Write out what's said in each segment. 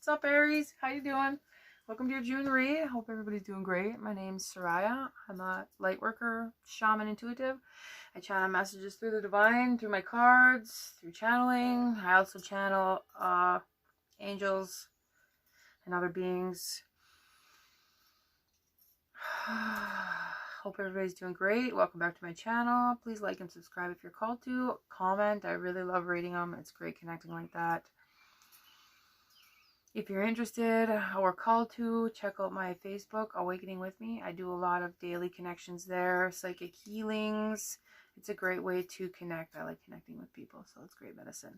What's up, Aries? How you doing? Welcome to your June read. I hope everybody's doing great. My name's Soraya. I'm a light worker, shaman, intuitive. I channel messages through the divine, through my cards, through channeling. I also channel angels and other beings. Hope everybody's doing great. Welcome back to my channel. Please like and subscribe if you're called to. Comment. I really love reading them. It's great connecting like that. If you're interested or called to, check out my Facebook, Awakening With Me. I do a lot of daily connections there, psychic healings. It's a great way to connect. I like connecting with people, so it's great medicine.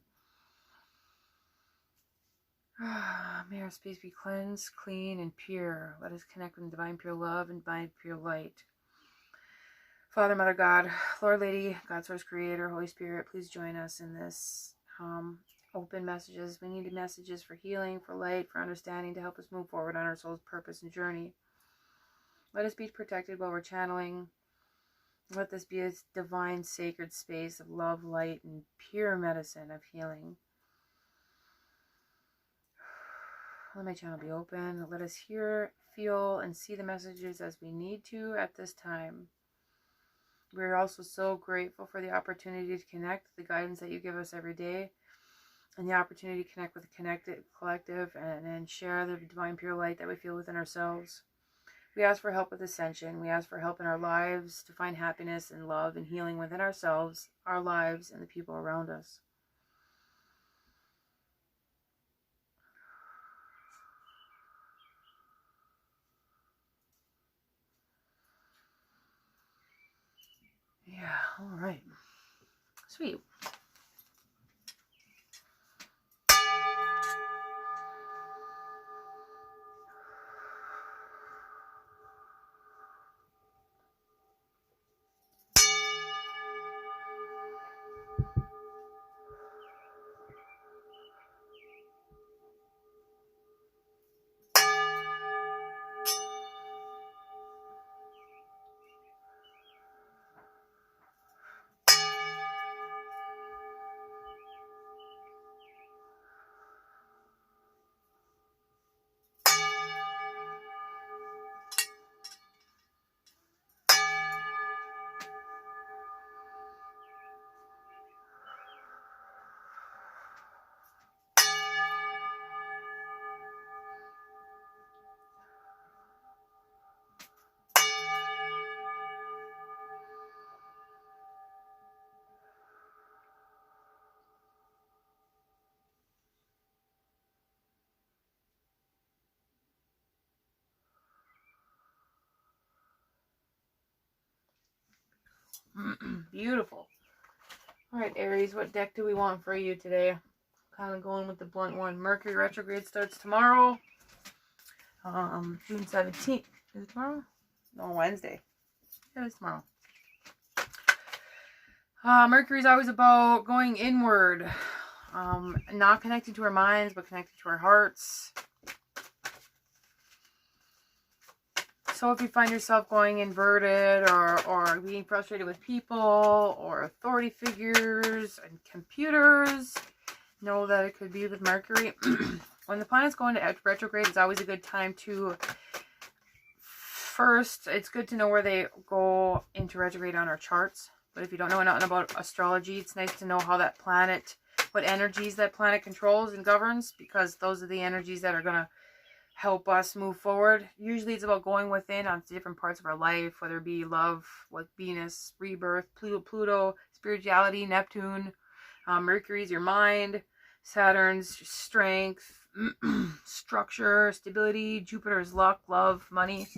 May our space be cleansed, clean, and pure. Let us connect with divine pure love and divine pure light. Father, Mother, God, Lord, Lady, God, Source, Creator, Holy Spirit, please join us in this open messages. We need messages for healing, for light, for understanding, to help us move forward on our soul's purpose and journey. Let us be protected while we're channeling. Let this be a divine, sacred space of love, light, and pure medicine of healing. Let my channel be open. Let us hear, feel, and see the messages as we need to at this time. We're also so grateful for the opportunity to connect, the guidance that you give us every day, and the opportunity to connect with the connected collective and share the divine pure light that we feel within ourselves. We ask for help with ascension. We ask for help in our lives to find happiness and love and healing within ourselves, our lives, and the people around us. Yeah, all right. Sweet. Beautiful. All right, Aries, what deck do we want for you today? Kind of going with the blunt one. Mercury retrograde starts tomorrow. June 17th. Is it tomorrow? No, Wednesday. Yeah, it's tomorrow. Mercury's always about going inward. Not connecting to our minds, but connecting to our hearts. So if you find yourself going inverted or being frustrated with people or authority figures and computers, know that it could be with Mercury. When the planets go into retrograde, it's always a good time to, first, it's good to know where they go into retrograde on our charts. But if you don't know nothing about astrology, it's nice to know how that planet, what energies that planet controls and governs, because those are the energies that are going to help us move forward. Usually it's about going within on different parts of our life, whether it be love, like Venus, rebirth, Pluto, spirituality, Neptune. Mercury's your mind, Saturn's strength, structure, stability, Jupiter's luck, love, money.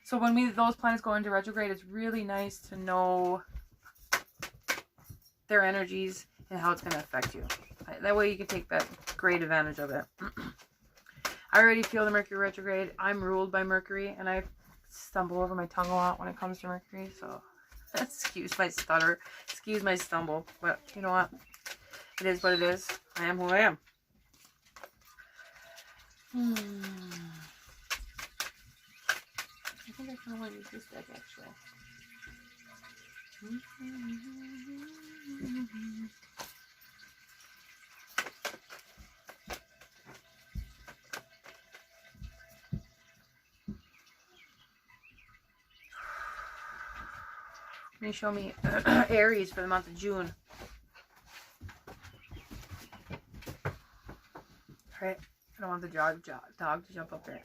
So when those planets go into retrograde, it's really nice to know their energies and how it's going to affect you. That way you can take that great advantage of it. I already feel the Mercury retrograde. I'm ruled by Mercury, and I stumble over my tongue a lot when it comes to Mercury, so excuse my stutter, excuse my stumble, but you know what? It is what it is. I am who I am. I think I kind of want to use this deck, actually. Can you show me Aries for the month of June? Alright. I don't want the dog to jump up there.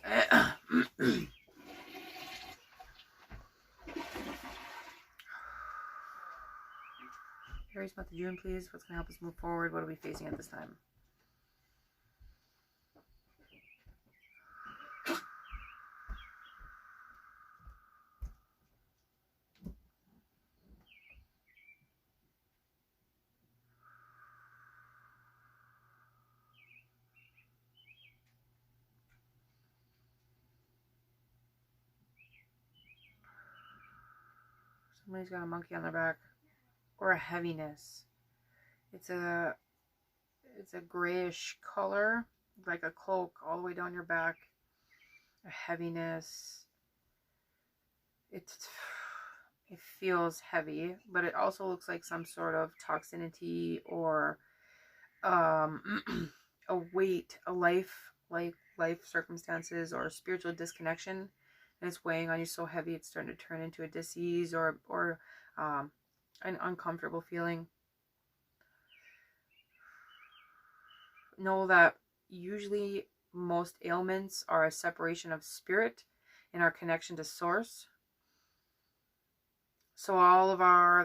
Aries month of June, please. What's going to help us move forward? What are we facing at this time? Somebody's got a monkey on their back. Or a heaviness. It's a grayish color, like a cloak all the way down your back. A heaviness. It feels heavy, but it also looks like some sort of toxicity or a weight, a life circumstances or spiritual disconnection, and it's weighing on you so heavy it's starting to turn into a disease or an uncomfortable feeling. Know that usually most ailments are a separation of spirit and our connection to source. So all of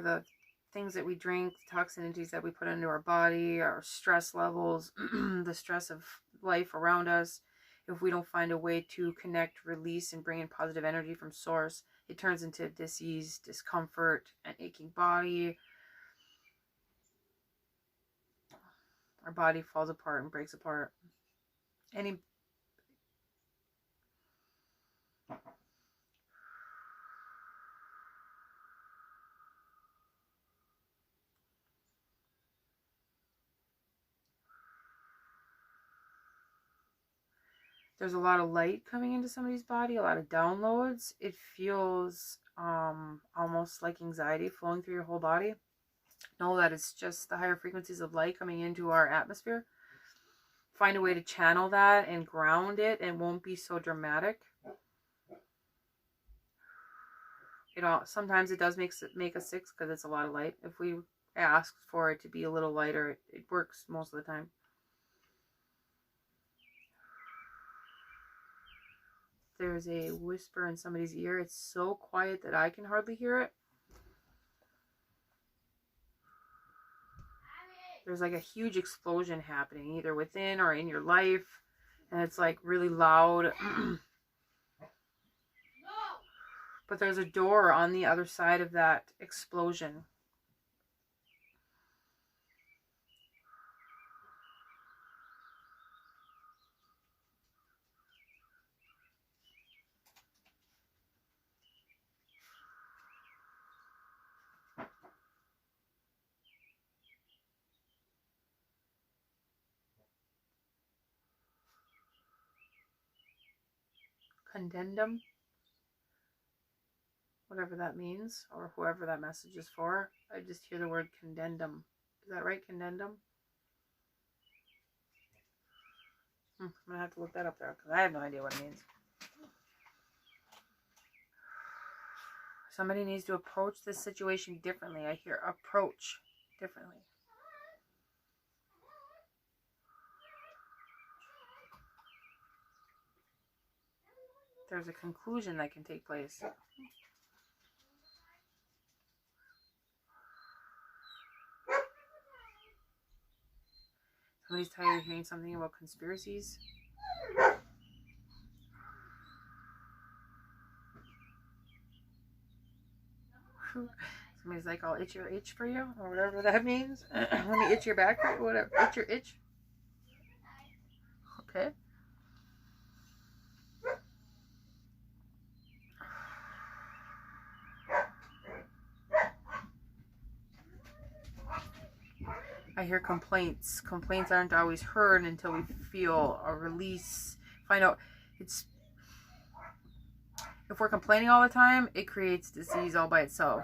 the things that we drink, the toxicities that we put into our body, our stress levels, the stress of life around us, if we don't find a way to connect, release, and bring in positive energy from source, it turns into disease, discomfort, an aching body. Our body falls apart and breaks apart. There's a lot of light coming into somebody's body, a lot of downloads. It feels almost like anxiety flowing through your whole body. Know that it's just the higher frequencies of light coming into our atmosphere. Find a way to channel that and ground it, and won't be so dramatic. Sometimes it does make us sick because it's a lot of light. If we ask for it to be a little lighter, it works most of the time. There's a whisper in somebody's ear. It's so quiet that I can hardly hear it. There's like a huge explosion happening either within or in your life, and it's like really loud. But there's a door on the other side of that explosion. Condemnum, whatever that means, or whoever that message is for. I just hear the word condemnum. Is that right? Condemnum? I'm gonna have to look that up there because I have no idea what it means. Somebody needs to approach this situation differently. I hear approach differently. There's a conclusion that can take place. Somebody's tired of hearing something about conspiracies. Somebody's like, I'll itch your itch for you, or whatever that means. Let me itch your back for you, whatever. Itch your itch. Okay. I hear complaints. Complaints aren't always heard until we feel a release. Find out if we're complaining all the time, it creates disease all by itself.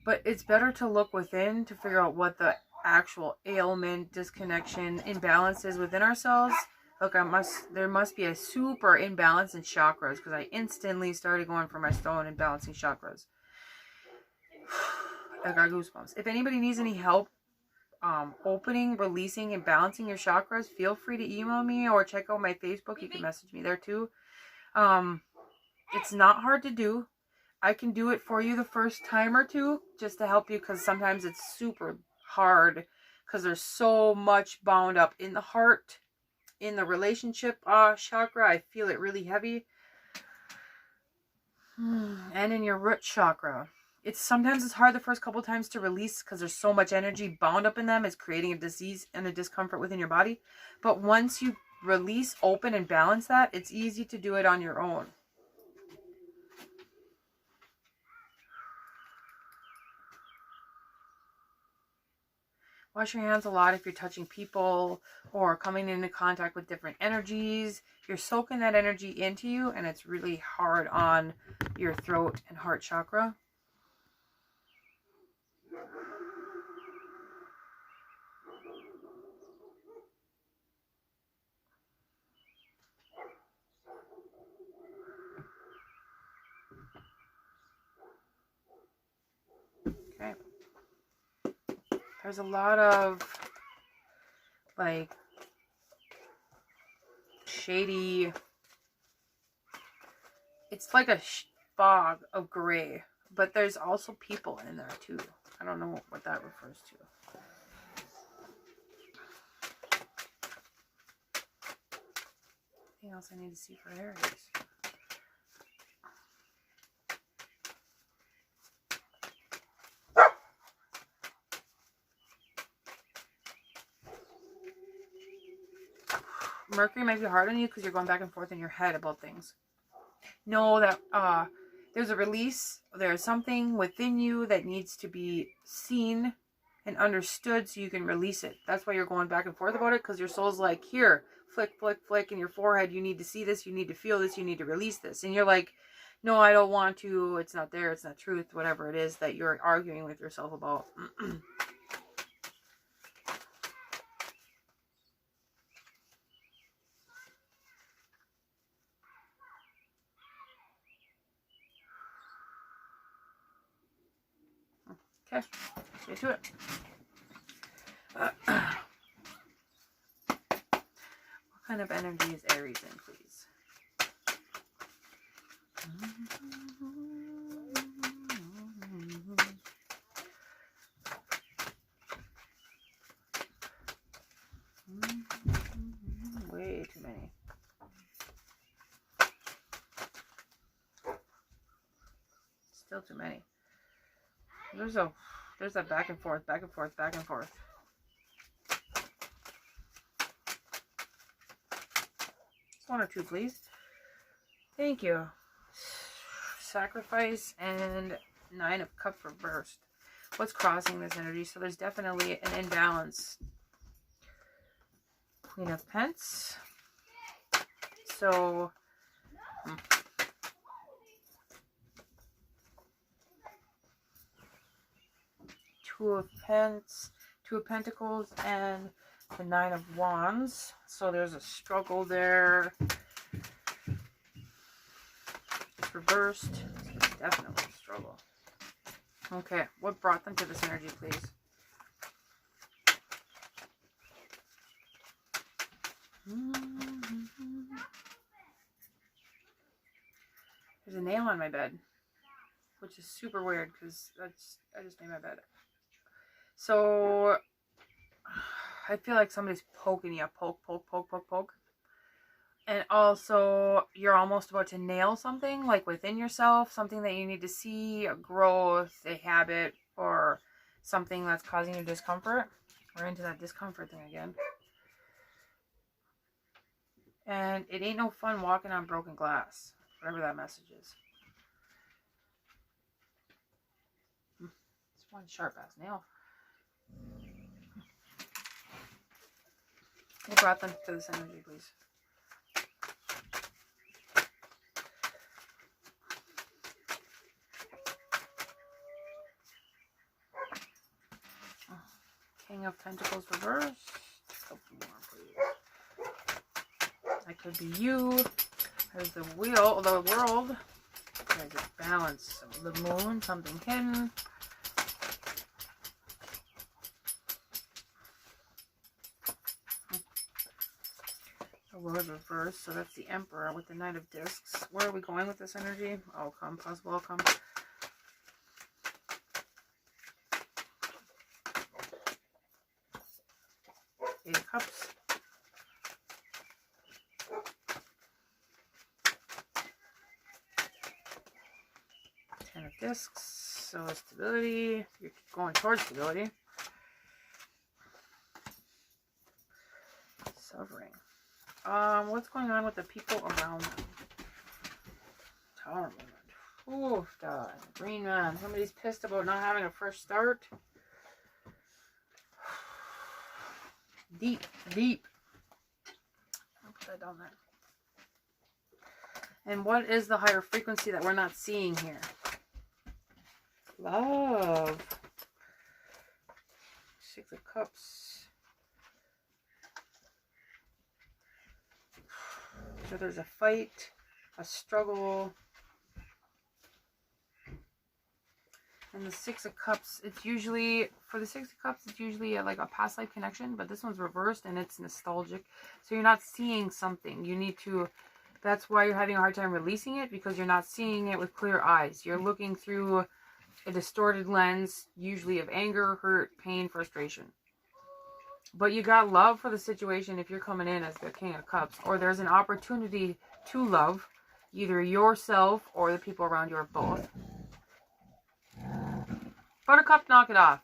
But it's better to look within to figure out what the actual ailment, disconnection, imbalance is within ourselves. Look, there must be a super imbalance in chakras, because I instantly started going for my stone and balancing chakras. I got goosebumps. If anybody needs any help opening, releasing, and balancing your chakras, feel free to email me or check out my Facebook. You can message me there too. It's not hard to do. I can do it for you the first time or two just to help you, because sometimes it's super hard because there's so much bound up in the heart, in the relationship chakra. I feel it really heavy. And in your root chakra. Sometimes it's hard the first couple times to release because there's so much energy bound up in them. It's creating a disease and a discomfort within your body. But once you release, open, and balance that, it's easy to do it on your own. Wash your hands a lot if you're touching people or coming into contact with different energies. You're soaking that energy into you, and it's really hard on your throat and heart chakra. Okay. There's a lot of like shady, it's like a fog of gray, but there's also people in there too. I don't know what that refers to. Anything else I need to see for Aries? Mercury might be hard on you because you're going back and forth in your head about things. Know that there's a release. There's something within you that needs to be seen and understood so you can release it. That's why you're going back and forth about it, because your soul's like, here, flick, flick, flick in your forehead. You need to see this. You need to feel this. You need to release this. And you're like, no, I don't want to. It's not there. It's not truth. Whatever it is that you're arguing with yourself about. Okay, let's get to it. What kind of energy is Aries in, please? Way too many. Still too many. There's that back and forth, back and forth, back and forth. Just one or two, please. Thank you. Sacrifice and 9 of Cups reversed. What's crossing this energy? So there's definitely an imbalance. Queen of Pence. So... Two of Pentacles, and the 9 of Wands. So there's a struggle there. It's reversed. It's definitely a struggle. Okay, what brought them to this energy, please? There's a nail on my bed, which is super weird because I just made my bed. So, I feel like somebody's poking you. Poke, poke, poke, poke, poke. And also, you're almost about to nail something, like within yourself, something that you need to see, a growth, a habit, or something that's causing you discomfort. We're into that discomfort thing again. And it ain't no fun walking on broken glass, whatever that message is. It's one sharp-ass nail. What brought them to this energy, please? King of Pentacles reversed. A couple more, please. That could be you. There's the wheel, the world. There's a balance. The moon, something hidden. A world reverse, so that's the Emperor with the Knight of Discs. Where are we going with this energy? Outcome, possible outcome. Eight of Cups. Ten of Discs. So stability. You're going towards stability. Suffering. What's going on with the people around them? Tower movement. Ooh, God. Green man. Somebody's pissed about not having a fresh start. Deep, deep. I'll put that down there. And what is the higher frequency that we're not seeing here? Love. Six of Cups. So there's a fight, a struggle. And the Six of Cups, it's usually, for the Six of Cups, it's usually like a past life connection, but this one's reversed and it's nostalgic. So you're not seeing something. You need to, that's why you're having a hard time releasing it, because you're not seeing it with clear eyes. You're looking through a distorted lens, usually of anger, hurt, pain, frustration. But you got love for the situation if you're coming in as the King of Cups. Or there's an opportunity to love either yourself or the people around you, or both. Buttercup, knock it off.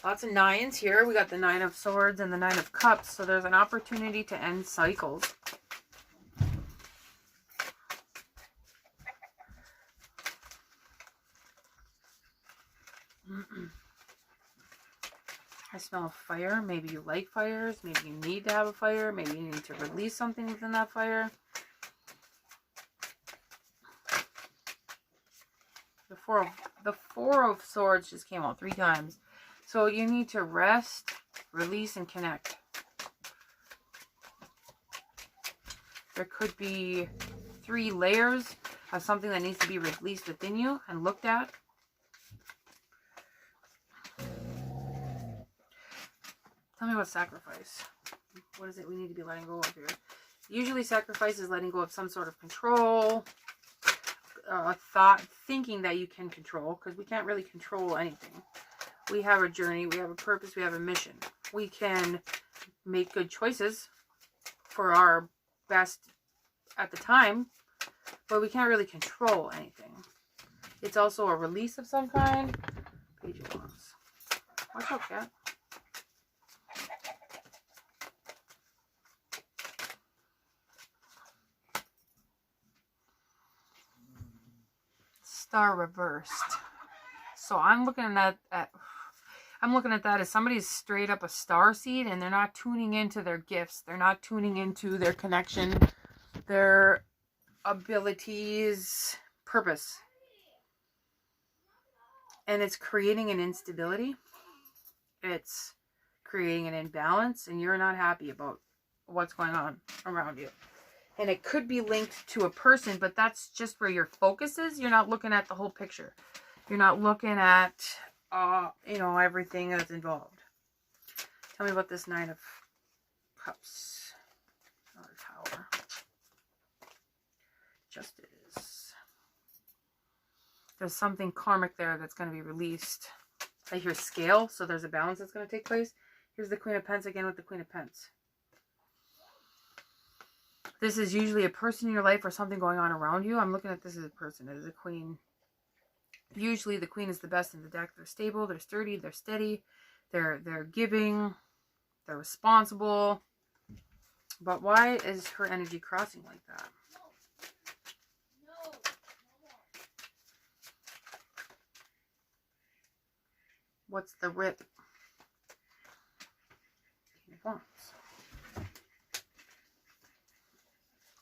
Lots of nines here. We got the Nine of Swords and the Nine of Cups. So there's an opportunity to end cycles. I smell fire. Maybe you like fires. Maybe you need to have a fire. Maybe you need to release something within that fire. The Four of Swords just came out 3 times. So you need to rest, release, and connect. There could be 3 layers of something that needs to be released within you and looked at. Tell me about sacrifice. What is it we need to be letting go of here? Usually sacrifice is letting go of some sort of control, thought, thinking that you can control, because we can't really control anything. We have a journey, we have a purpose, we have a mission. We can make good choices for our best at the time, but we can't really control anything. It's also a release of some kind. Page of Wands. Watch out, cat. Star reversed. So I'm looking at that as somebody's straight up a star seed, and they're not tuning into their gifts. They're not tuning into their connection, their abilities, purpose. And it's creating an instability. It's creating an imbalance, and you're not happy about what's going on around you. And it could be linked to a person, but that's just where your focus is. You're not looking at the whole picture. You're not looking at, everything that's involved. Tell me about this Nine of Cups. Tower. Justice. There's something karmic there that's going to be released. I hear scale, so there's a balance that's going to take place. Here's the Queen of Pentacles again with the Queen of Pentacles. This is usually a person in your life or something going on around you. I'm looking at this as a person, as a queen. Usually the queen is the best in the deck. They're stable, they're sturdy, they're steady, they're giving, they're responsible. But why is her energy crossing like that? What's the rip? King of Wands.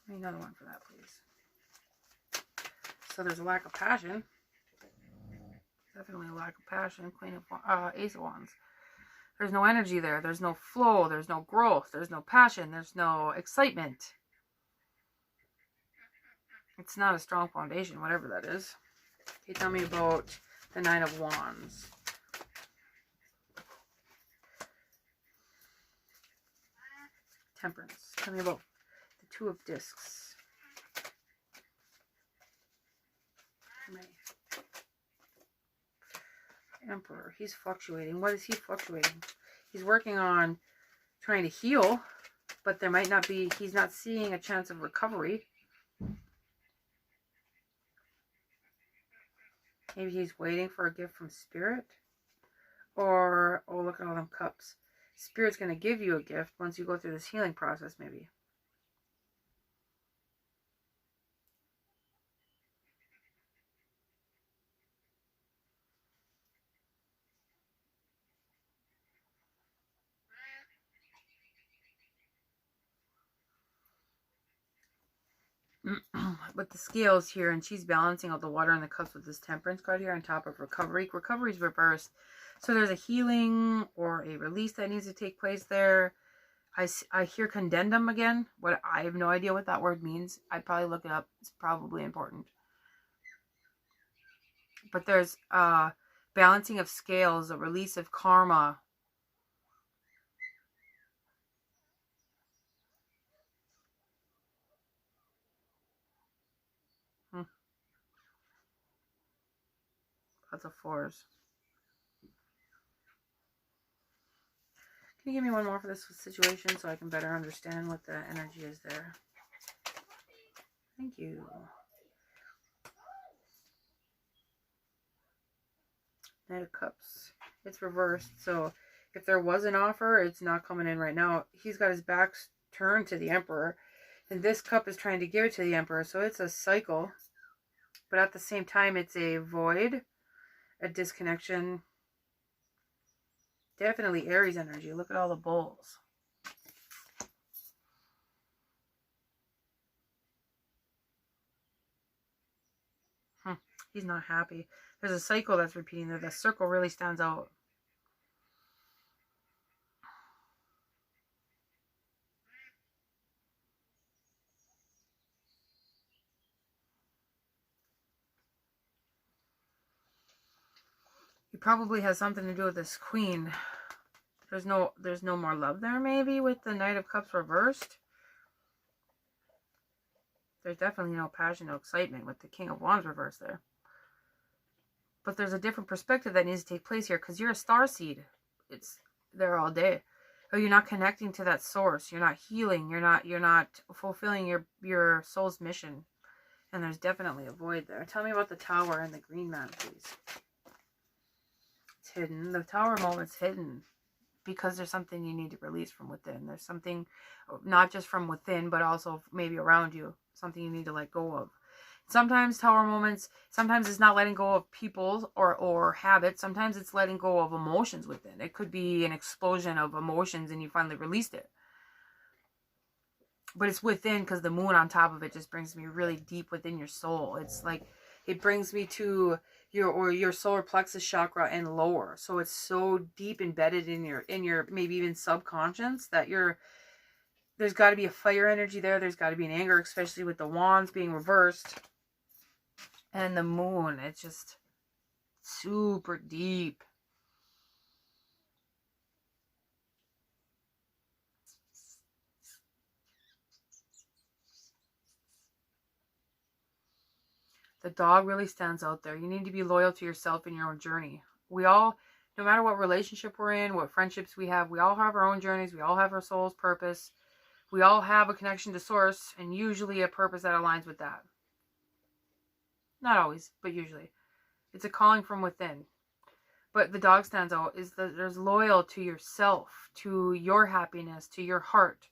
Another one for that, please. So there's a lack of passion. Definitely a lack of passion. Ace of Wands. There's no energy there. There's no flow. There's no growth. There's no passion. There's no excitement. It's not a strong foundation, whatever that is. Okay, tell me about the Nine of Wands. Temperance. Tell me about the Two of Discs. Emperor. He's fluctuating. What is he fluctuating? He's working on trying to heal, but there might not be, he's not seeing a chance of recovery. Maybe he's waiting for a gift from Spirit. Or, oh, look at all them cups. Spirit's going to give you a gift once you go through this healing process, maybe. With the scales here, and she's balancing out the water and the cups with this Temperance card here on top of recovery. Recovery is reversed. So there's a healing or a release that needs to take place there. I hear condemnum again. What, I have no idea what that word means. I'd probably look it up. It's probably important. But there's balancing of scales, a release of karma. Lots of fours. Can you give me one more for this situation so I can better understand what the energy is there? Thank you. Knight of Cups. It's reversed. So if there was an offer, it's not coming in right now. He's got his back turned to the Emperor. And this cup is trying to give it to the Emperor. So it's a cycle. But at the same time, it's a void. A disconnection. Definitely Aries energy. Look at all the bowls. He's not happy. There's a cycle that's repeating there. The circle really stands out. It probably has something to do with this Queen. There's no more love there, maybe, with the Knight of Cups reversed. There's definitely no passion, no excitement with the King of Wands reversed there. But there's a different perspective that needs to take place here, because you're a star seed. It's there all day. Oh, you're not connecting to that source. You're not healing. You're not fulfilling your soul's mission. And there's definitely a void there. Tell me about the Tower and the Green Man, please. It's hidden. The Tower moment's hidden because there's something you need to release from within. There's something not just from within, but also maybe around you. Something you need to let go of. Sometimes Tower moments, sometimes it's not letting go of people or habits. Sometimes it's letting go of emotions within. It could be an explosion of emotions and you finally released it. But it's within, because the moon on top of it just brings me really deep within your soul. It's like, it brings me to your solar plexus chakra and lower. So it's so deep embedded in your maybe even subconscious that there's got to be a fire energy there. There's got to be an anger, especially with the wands being reversed. And the moon, it's just super deep. The dog really stands out there. You need to be loyal to yourself in your own journey. We all, no matter what relationship we're in, what friendships we have all have our own journeys. We all have our soul's purpose. We all have a connection to source, and usually a purpose that aligns with that. Not always, but usually. It's a calling from within. But the dog stands out is that there's loyal to yourself, to your happiness, to your heart.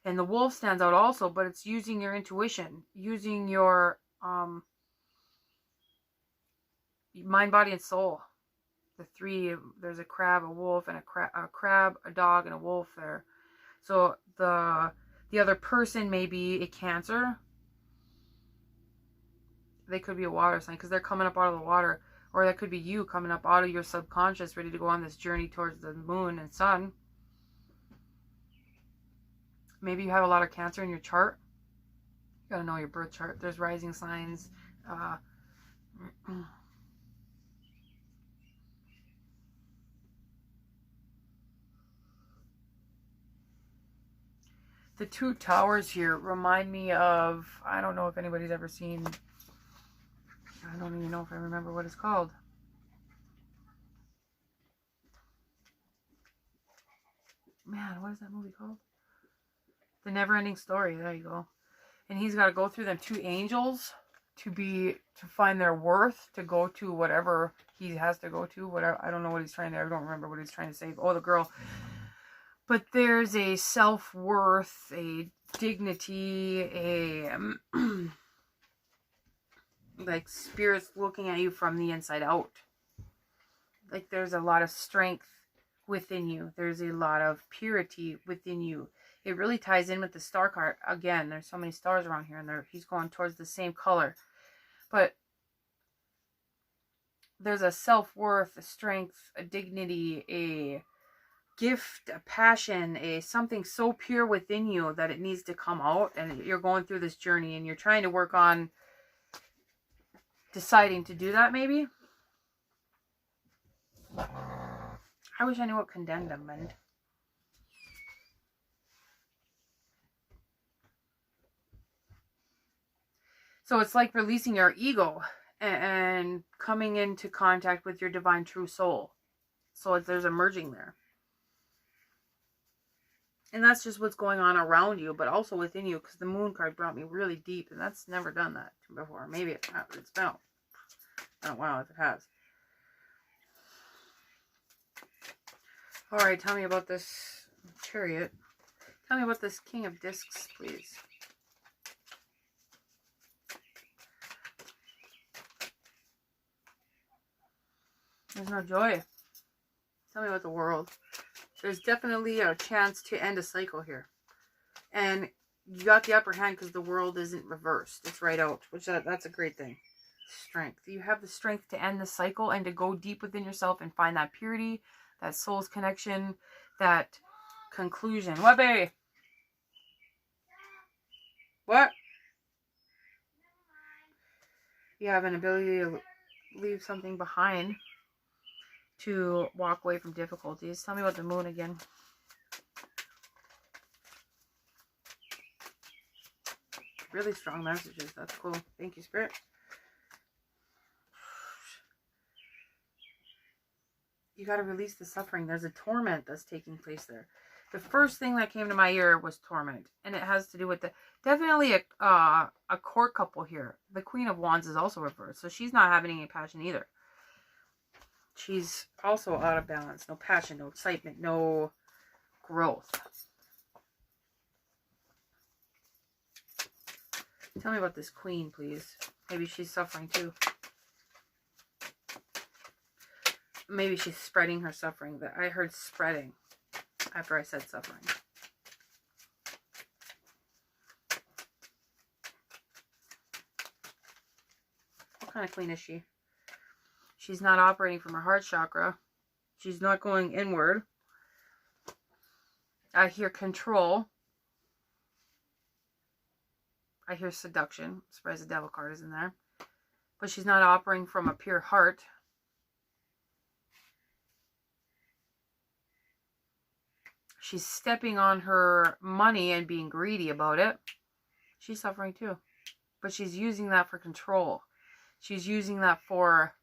And the wolf stands out also, but it's using your intuition, using your mind, body, and soul. The three, there's a crab, a wolf, and a crab, a dog, and a wolf there. So the other person may be a Cancer. They could be a water sign because they're coming up out of the water. Or that could be you coming up out of your subconscious, ready to go on this journey towards the moon and sun. Maybe you have a lot of Cancer in your chart. gotta know your birth chart. There's rising signs. The two towers here remind me of, I don't know if anybody's ever seen, I don't even know if I remember what it's called. Man, what is that movie called? The Never-Ending Story. There you go. And he's got to go through them two angels to find their worth, to go to whatever he has to go to. Whatever, I don't know what he's trying to, I don't remember what he's trying to say. Oh, the girl. But there's a self-worth, a dignity, a like spirits looking at you from the inside out. Like there's a lot of strength within you. There's a lot of purity within you. It really ties in with the star card. Again, there's so many stars around here, and he's going towards the same color. But there's a self-worth, a strength, a dignity, a gift, a passion, a something so pure within you that it needs to come out. And you're going through this journey, and you're trying to work on deciding to do that, maybe. I wish I knew what condemned meant. So it's like releasing your ego and coming into contact with your divine true soul. So there's a merging there. And that's just what's going on around you, but also within you, because the moon card brought me really deep, and that's never done that before. Maybe it's been a while if it has. All right, tell me about this Chariot. Tell me about this King of Discs, please. There's no joy. Tell me about the World. There's definitely a chance to end a cycle here. And you got the upper hand because the World isn't reversed. It's right out, which that's a great thing. Strength. You have the strength to end the cycle and to go deep within yourself and find that purity, that soul's connection, that conclusion. What, baby? What? You have an ability to leave something behind, to walk away from difficulties. Tell me about the moon again. Really strong messages. That's cool. Thank you, Spirit. You got to release the suffering. There's a torment that's taking place there. The first thing that came to my ear was torment. And it has to do with definitely a court couple here. The Queen of Wands is also reversed. So she's not having any passion either. She's also out of balance. No passion, no excitement, no growth. Tell me about this Queen, please. Maybe she's suffering too. Maybe she's spreading her suffering. I heard spreading after I said suffering. What kind of Queen is she? She's not operating from her heart chakra. She's not going inward. I hear control. I hear seduction. Surprise, the Devil card is in there. But she's not operating from a pure heart. She's stepping on her money and being greedy about it. She's suffering too. But she's using that for control. She's using that for...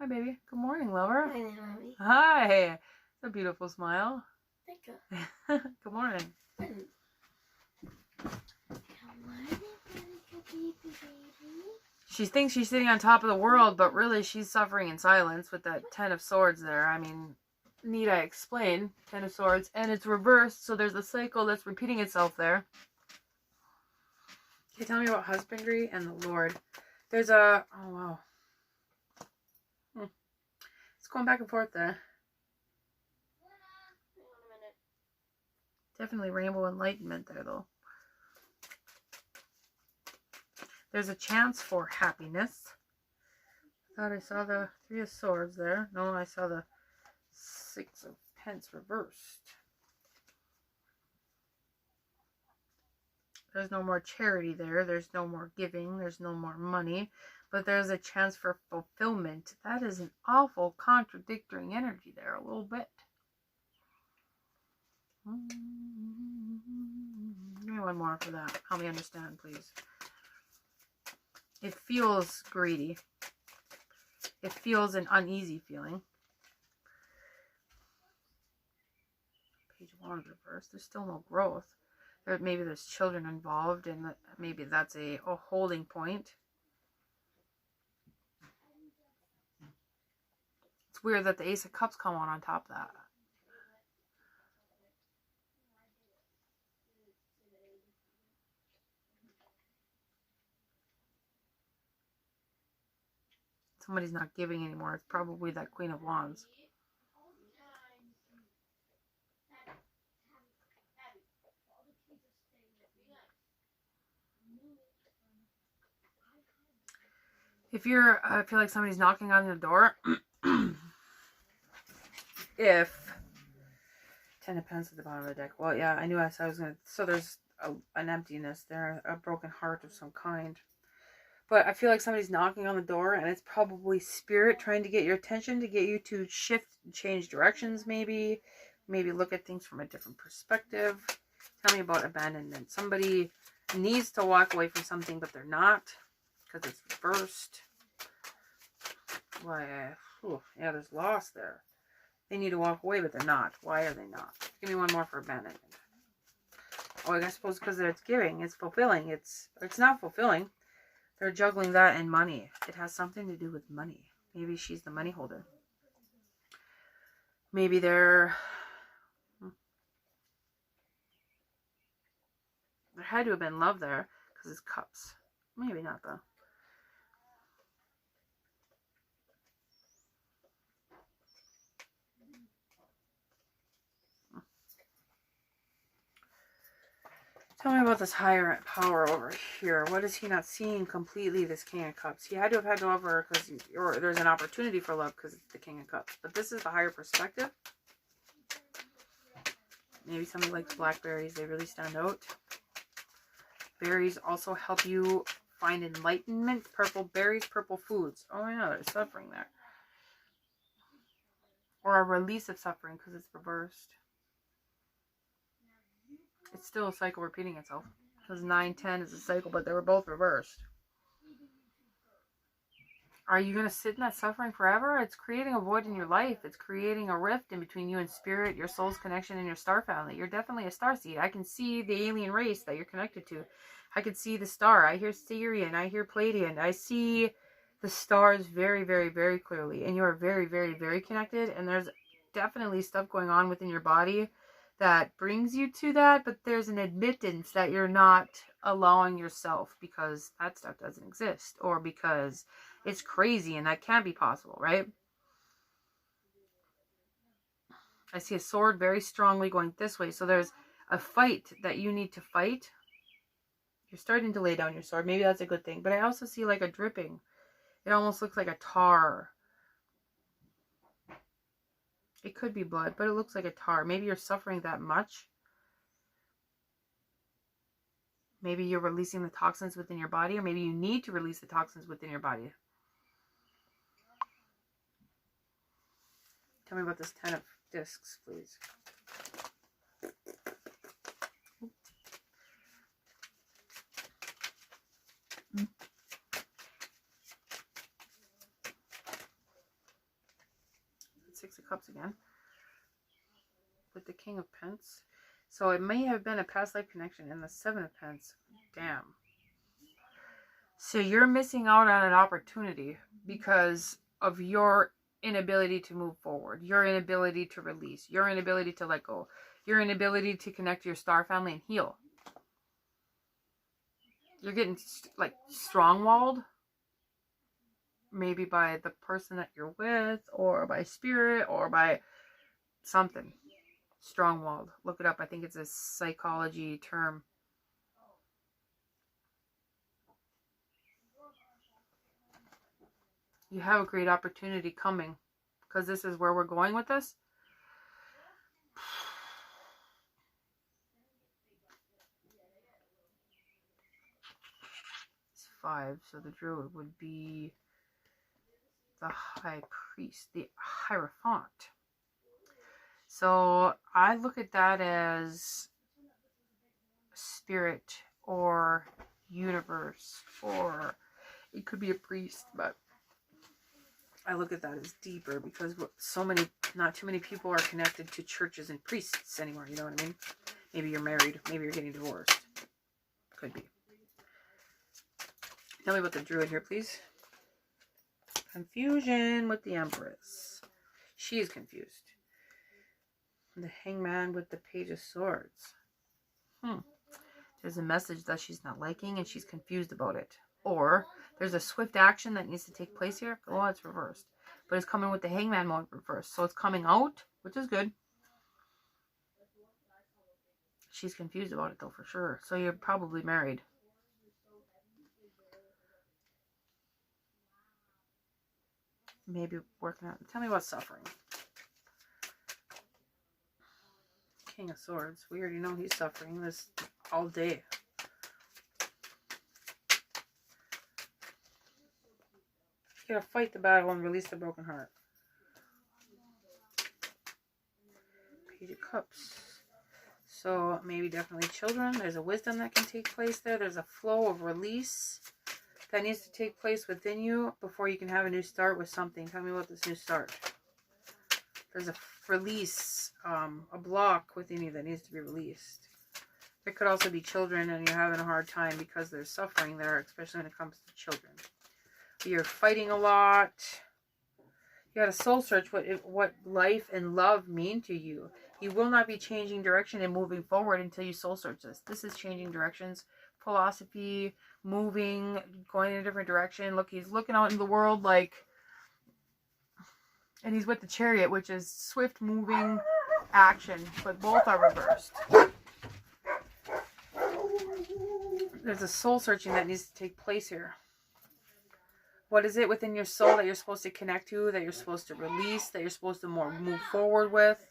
Hi, baby. Good morning, lover. Hi, Mommy. Hi. It's a beautiful smile. Thank you. Good morning. Good morning, baby. She thinks she's sitting on top of the world, but really she's suffering in silence with that Ten of Swords there. I mean, need I explain? Ten of Swords. And it's reversed, so there's a cycle that's repeating itself there. Okay, tell me about husbandry and the Lord. There's a... Oh, wow. It's going back and forth there. Definitely rainbow enlightenment there, though. There's a chance for happiness. Thought I saw the Three of Swords there. No, I saw the Six of Pence reversed. There's no more charity there. There's no more giving. There's no more money. But there's a chance for fulfillment. That is an awful contradicting energy there a little bit. Give me one more for that. Help me understand, please. It feels greedy. It feels an uneasy feeling. Page 1 reverse. There's still no growth. Maybe there's children involved, and maybe that's a holding point. It's weird that the Ace of Cups come on top of that. Somebody's not giving anymore. It's probably that Queen of Wands. If I feel like somebody's knocking on the door. If 10 of Pentacles at the bottom of the deck. Well, yeah, I knew I was going to. So there's an emptiness there, a broken heart of some kind. But I feel like somebody's knocking on the door, and it's probably spirit trying to get your attention, to get you to shift, change directions, maybe look at things from a different perspective. Tell me about abandonment. Somebody needs to walk away from something, but they're not, because it's reversed. Why? Yeah, there's loss there. They need to walk away, but they're not. Why are they not? Give me one more for abandonment. Oh, I suppose because it's giving, it's fulfilling. It's not fulfilling. They're juggling that and money. It has something to do with money. Maybe she's the money holder. Maybe there had to have been love there because it's cups. Maybe not though. Tell me about this higher power over here. What is he not seeing completely, this King of Cups? He had to have had love, or there's an opportunity for love because it's the King of Cups. But this is the higher perspective. Maybe somebody likes blackberries. They really stand out. Berries also help you find enlightenment. Purple berries, purple foods. Oh yeah, there's suffering there. Or a release of suffering because it's reversed. It's still a cycle repeating itself. Because 9, 10 is a cycle, but they were both reversed. Are you going to sit in that suffering forever? It's creating a void in your life. It's creating a rift in between you and spirit, your soul's connection, and your star family. You're definitely a star seed. I can see the alien race that you're connected to. I can see the star. I hear Sirian. I hear Pleiadian. I see the stars very, very, very clearly. And you are very, very, very connected. And there's definitely stuff going on within your body that brings you to that, but there's an admittance that you're not allowing yourself because that stuff doesn't exist, or because it's crazy and that can't be possible, right? I see a sword very strongly going this way, so there's a fight that you need to fight. You're starting to lay down your sword. Maybe that's a good thing, but I also see like a dripping. It almost looks like a tar. It could be blood, but it looks like a tar. Maybe you're suffering that much. Maybe you're releasing the toxins within your body, or maybe you need to release the toxins within your body. Tell me about this 10 of discs, please. Six of Cups again. With the King of Pentacles. So it may have been a past life connection. And the 7 of Pentacles. Damn. So you're missing out on an opportunity because of your inability to move forward. Your inability to release. Your inability to let go. Your inability to connect to your star family and heal. You're getting like strong-walled. Maybe by the person that you're with, or by spirit, or by something. Strong-walled. Look it up. I think it's a psychology term. You have a great opportunity coming, because this is where we're going with this. 5. So the druid would be the high priest, the hierophant. So I look at that as spirit or universe, or it could be a priest, but I look at that as deeper because not too many people are connected to churches and priests anymore. You know what I mean? Maybe you're married. Maybe you're getting divorced. Could be. Tell me about the druid here, please. Confusion with the Empress. She is confused. The Hangman with the Page of Swords. There's a message that she's not liking and she's confused about it. Or there's a swift action that needs to take place here. Oh, it's reversed. But it's coming with the Hangman mode reversed. So it's coming out, which is good. She's confused about it though, for sure. So you're probably married. Maybe working out. Tell me about suffering. King of Swords. We already know he's suffering this all day. You gotta fight the battle and release the broken heart. Page of Cups. So maybe definitely children. There's a wisdom that can take place there. There's a flow of release that needs to take place within you before you can have a new start with something. Tell me about this new start. There's a release, a block within you that needs to be released. There could also be children and you're having a hard time because there's suffering there, especially when it comes to children. You're fighting a lot. You got to soul search what life and love mean to you. You will not be changing direction and moving forward until you soul search this. This is changing directions, philosophy, moving, going in a different direction. Look, he's looking out in the world like, and he's with the Chariot, which is swift moving action, but both are reversed. There's a soul searching that needs to take place here. What is it within your soul that you're supposed to connect to, that you're supposed to release, that you're supposed to move forward with?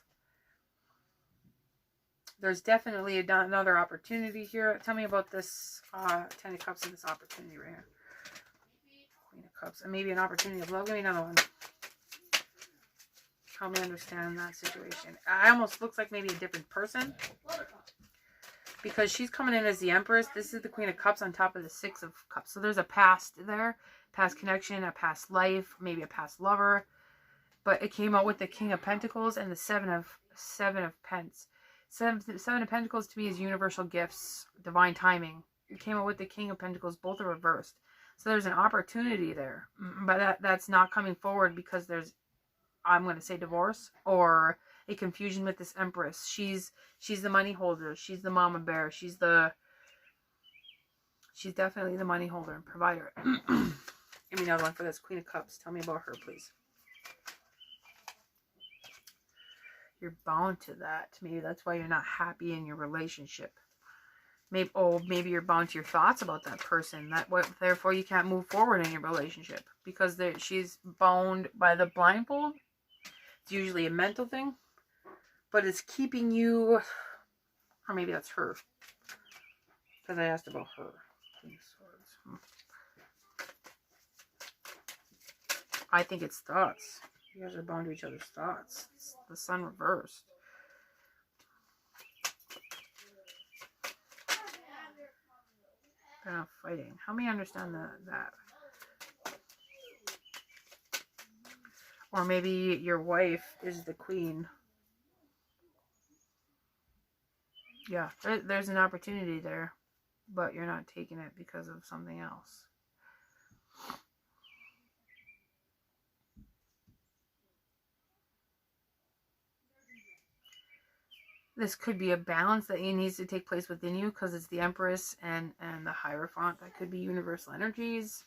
There's definitely another opportunity here. Tell me about this 10 of Cups and this opportunity right here. Queen of Cups. And maybe an opportunity of love. Give me another one. Help me understand that situation. I almost looks like maybe a different person. Because she's coming in as the Empress. This is the Queen of Cups on top of the 6 of Cups. So there's a past there. Past connection, a past life, maybe a past lover. But it came out with the King of Pentacles and the Seven of Pence. Seven of Pentacles to me is universal gifts, divine timing. It came out with the King of Pentacles. Both are reversed. So there's an opportunity there. But that's not coming forward because there's, I'm going to say, divorce or a confusion with this Empress. She's the money holder. She's the mama bear. She's definitely the money holder and provider. Give me another one for this Queen of Cups. Tell me about her, please. You're bound to that. Maybe that's why you're not happy in your relationship. Maybe you're bound to your thoughts about that person. Therefore, you can't move forward in your relationship because she's bound by the blindfold. It's usually a mental thing, but it's keeping you, or maybe that's her, because I asked about her. I think it's thoughts. You guys are bound to each other's thoughts. It's the Sun reversed. They're not fighting. Help me understand that. Or maybe your wife is the queen. Yeah, there's an opportunity there, but you're not taking it because of something else. This could be a balance that needs to take place within you because it's the Empress and the Hierophant. That could be universal energies.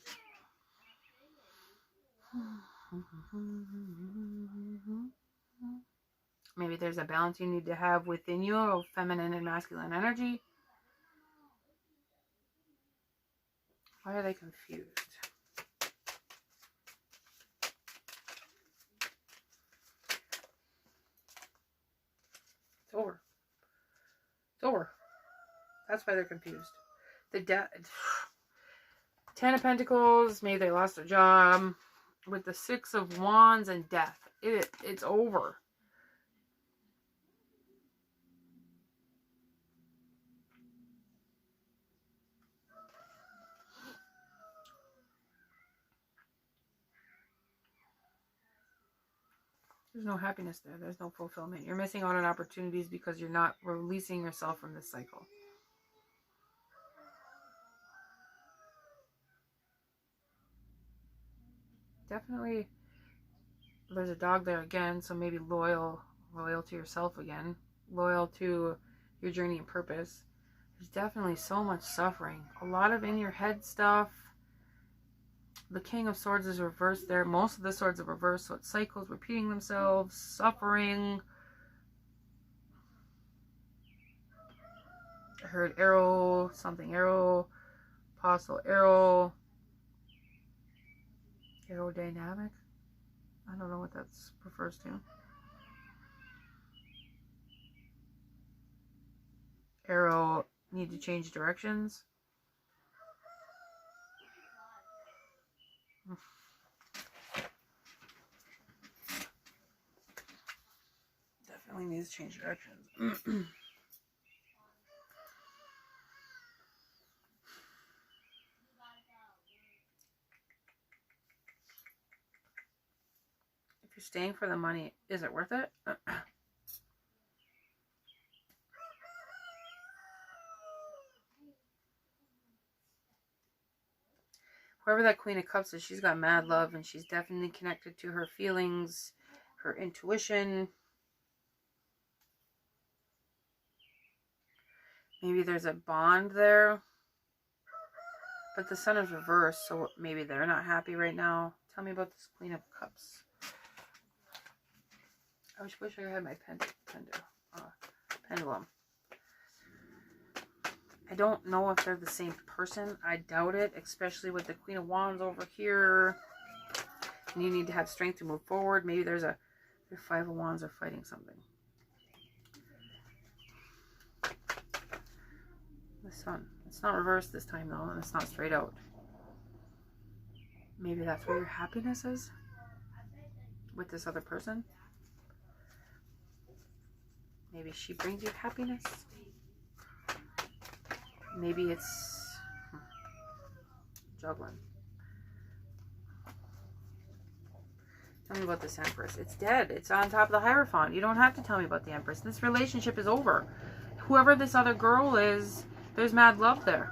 Maybe there's a balance you need to have within you of feminine and masculine energy. Why are they confused? It's over. It's over. That's why they're confused. The 10 Ten of Pentacles, maybe they lost their job. With the Six of Wands and Death, it's over. There's no happiness there. There's no fulfillment. You're missing out on opportunities because you're not releasing yourself from this cycle. Definitely, there's a dog there again, so maybe loyal to yourself again. Loyal to your journey and purpose. There's definitely so much suffering. A lot of in your head stuff. The King of Swords is reversed there. Most of the swords are reversed, so it's cycles repeating themselves, suffering. I heard arrow, something arrow, apostle arrow, aerodynamic. I don't know what that refers to. Arrow, need to change directions. Definitely needs to change directions. If you're staying for the money, is it worth it? Whoever that Queen of Cups is, she's got mad love, and she's definitely connected to her feelings, her intuition. Maybe there's a bond there. But the Sun is reversed, so maybe they're not happy right now. Tell me about this Queen of Cups. I wish I had my pendulum. I don't know if they're the same person. I doubt it, especially with the Queen of Wands over here. And you need to have strength to move forward. Maybe there's the Five of Wands are fighting something. The Sun. It's not reversed this time though, and it's not straight out. Maybe that's where your happiness is with this other person. Maybe she brings you happiness. Maybe it's juggling. Tell me about this Empress. It's dead. It's on top of the Hierophant. You don't have to tell me about the Empress. This relationship is over. Whoever this other girl is, there's mad love there.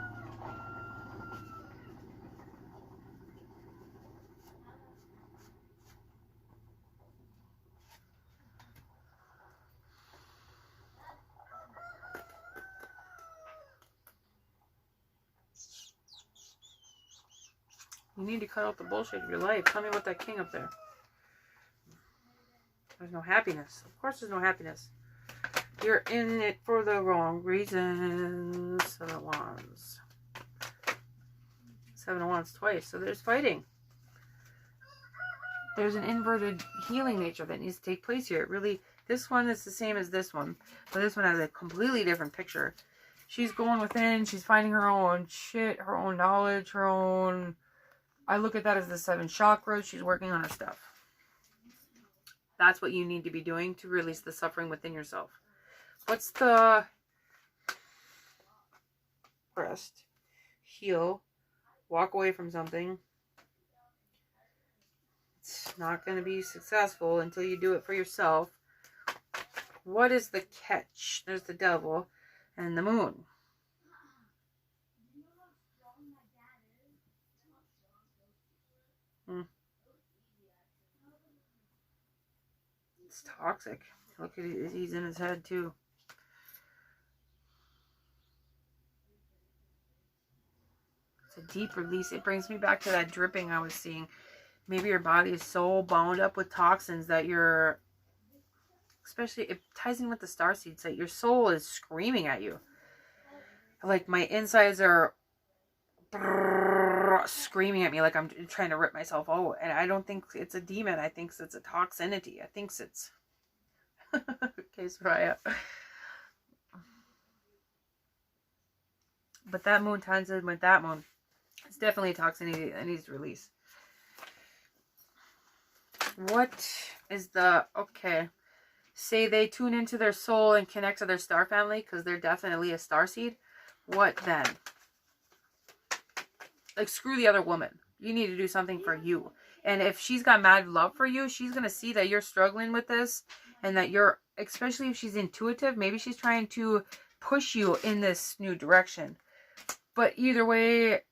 You need to cut out the bullshit of your life. Tell me about that king up there. There's no happiness. Of course there's no happiness. You're in it for the wrong reasons. Seven of Wands. Seven of Wands twice. So there's fighting. There's an inverted healing nature that needs to take place here. It really, this one is the same as this one. But this one has a completely different picture. She's going within. She's finding her own shit, her own knowledge, her own... I look at that as the 7 chakras. She's working on her stuff. That's what you need to be doing to release the suffering within yourself. What's the... Rest. Heal. Walk away from something. It's not going to be successful until you do it for yourself. What is the catch? There's the devil and the moon. It's toxic. Look at it, he's in his head too. It's a deep release. It brings me back to that dripping I was seeing. Maybe your body is so bound up with toxins that you're, especially it ties in with the starseeds, that your soul is screaming at you. Like my insides are screaming at me like I'm trying to rip myself out. And I don't think it's a demon. I think it's a toxinity. I think it's... Okay, Soraya. But that moon ties in with that moon. It's definitely a toxin that needs to release. What is the... Okay. Say they tune into their soul and connect to their star family because they're definitely a star seed. What then? Like, screw the other woman. You need to do something for you. And if she's got mad love for you, she's going to see that you're struggling with this and that you're, especially if she's intuitive, maybe she's trying to push you in this new direction. But either way,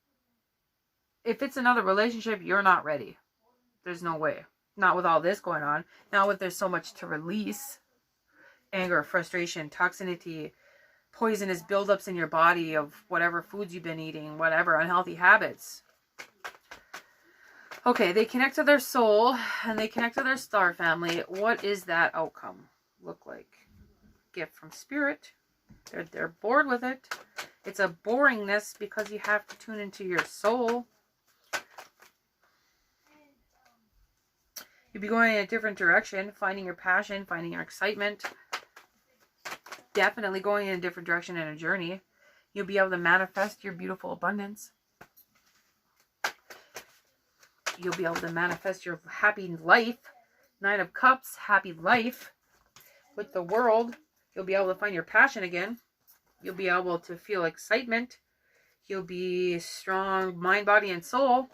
if it's another relationship, you're not ready. There's no way. Not with all this going on. Not with there's so much to release. Anger, frustration, toxicity, poisonous buildups in your body of whatever foods you've been eating, whatever, unhealthy habits. Okay, they connect to their soul and they connect to their star family. What is that outcome look like? Gift from spirit. They're bored with it. It's a boringness because you have to tune into your soul. You'll be going in a different direction, finding your passion, finding your excitement. Definitely going in a different direction in a journey. You'll be able to manifest your beautiful abundance. You'll be able to manifest your happy life. 9 of Cups, happy life with the world. You'll be able to find your passion again. You'll be able to feel excitement. You'll be strong mind, body, and soul.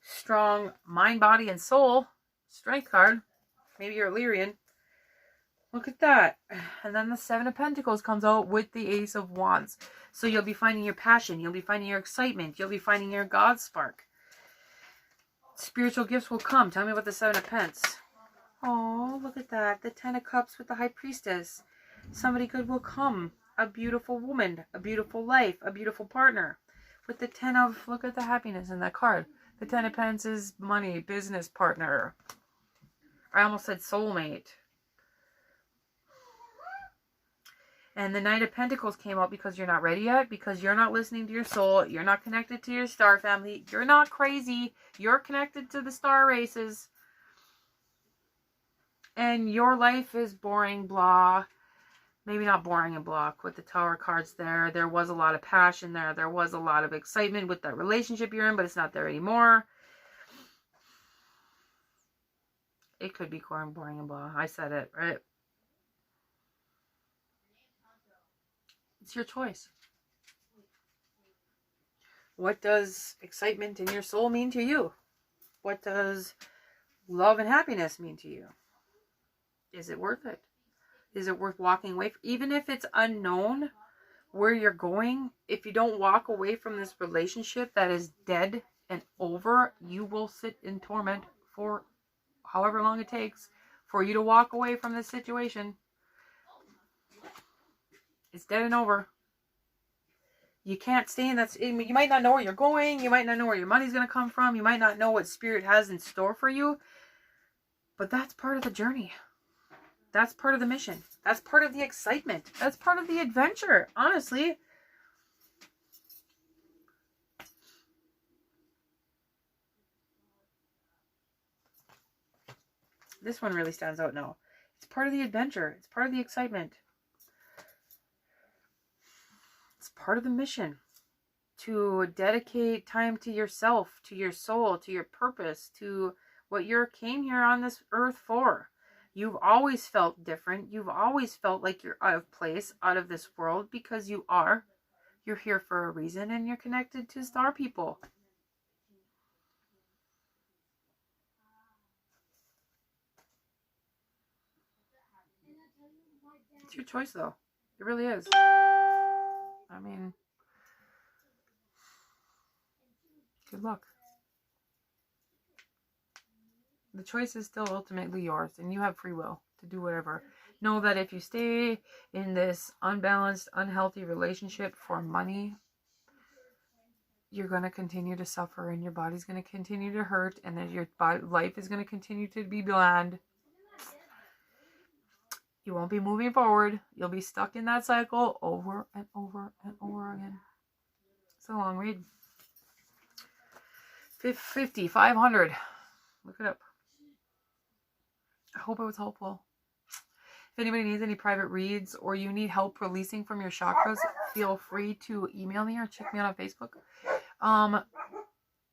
Strong mind, body, and soul. Strength card. Maybe you're Illyrian. Look at that. And then the 7 of Pentacles comes out with the Ace of Wands. So you'll be finding your passion. You'll be finding your excitement. You'll be finding your God spark. Spiritual gifts will come. Tell me about the 7 of Pence. Oh, look at that. The 10 of Cups with the High Priestess. Somebody good will come. A beautiful woman. A beautiful life. A beautiful partner. With the 10 of... Look at the happiness in that card. The 10 of Pence is money. Business partner. I almost said soulmate. And the Knight of Pentacles came out because you're not ready yet. Because you're not listening to your soul. You're not connected to your star family. You're not crazy. You're connected to the star races. And your life is boring, blah. Maybe not boring and blah. With the Tower cards there. There was a lot of passion there. There was a lot of excitement with that relationship you're in. But it's not there anymore. It could be boring and blah. I said it, right? It's your choice. What does excitement in your soul mean to you? What does love and happiness mean to you? Is it worth it? Is it worth walking away? Even if it's unknown where you're going, if you don't walk away from this relationship that is dead and over, you will sit in torment for however long it takes for you to walk away from this situation. It's dead and over. You can't stay in that. You might not know where you're going. You might not know where your money's going to come from. You might not know what spirit has in store for you. But that's part of the journey. That's part of the mission. That's part of the excitement. That's part of the adventure, honestly. This one really stands out now. It's part of the adventure. It's part of the excitement. It's part of the mission to dedicate time to yourself, to your soul, to your purpose, to what you came here on this earth for. You've always felt different. You've always felt like you're out of place, out of this world, because you are. You're here for a reason, and you're connected to star people. It's your choice, though. It really is. I mean, good luck. The choice is still ultimately yours, and you have free will to do whatever. Know that if you stay in this unbalanced, unhealthy relationship for money, you're going to continue to suffer, and your body's going to continue to hurt, and then your life is going to continue to be bland. You won't be moving forward. You'll be stuck in that cycle over and over and over again. It's a long read. 50, 500. Look it up. I hope it was helpful. If anybody needs any private reads or you need help releasing from your chakras, feel free to email me or check me out on Facebook.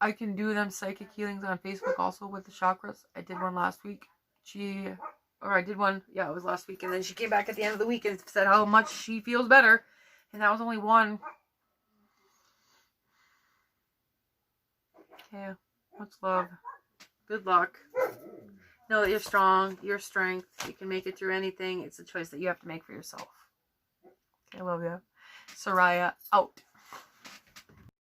I can do them psychic healings on Facebook also with the chakras. I did one last week. I did one, yeah, it was last week. And then she came back at the end of the week and said how much she feels better. And that was only one. Okay, much love. Good luck. Know that you're strong, your strength. You can make it through anything. It's a choice that you have to make for yourself. Okay, I love you. Soraya, out.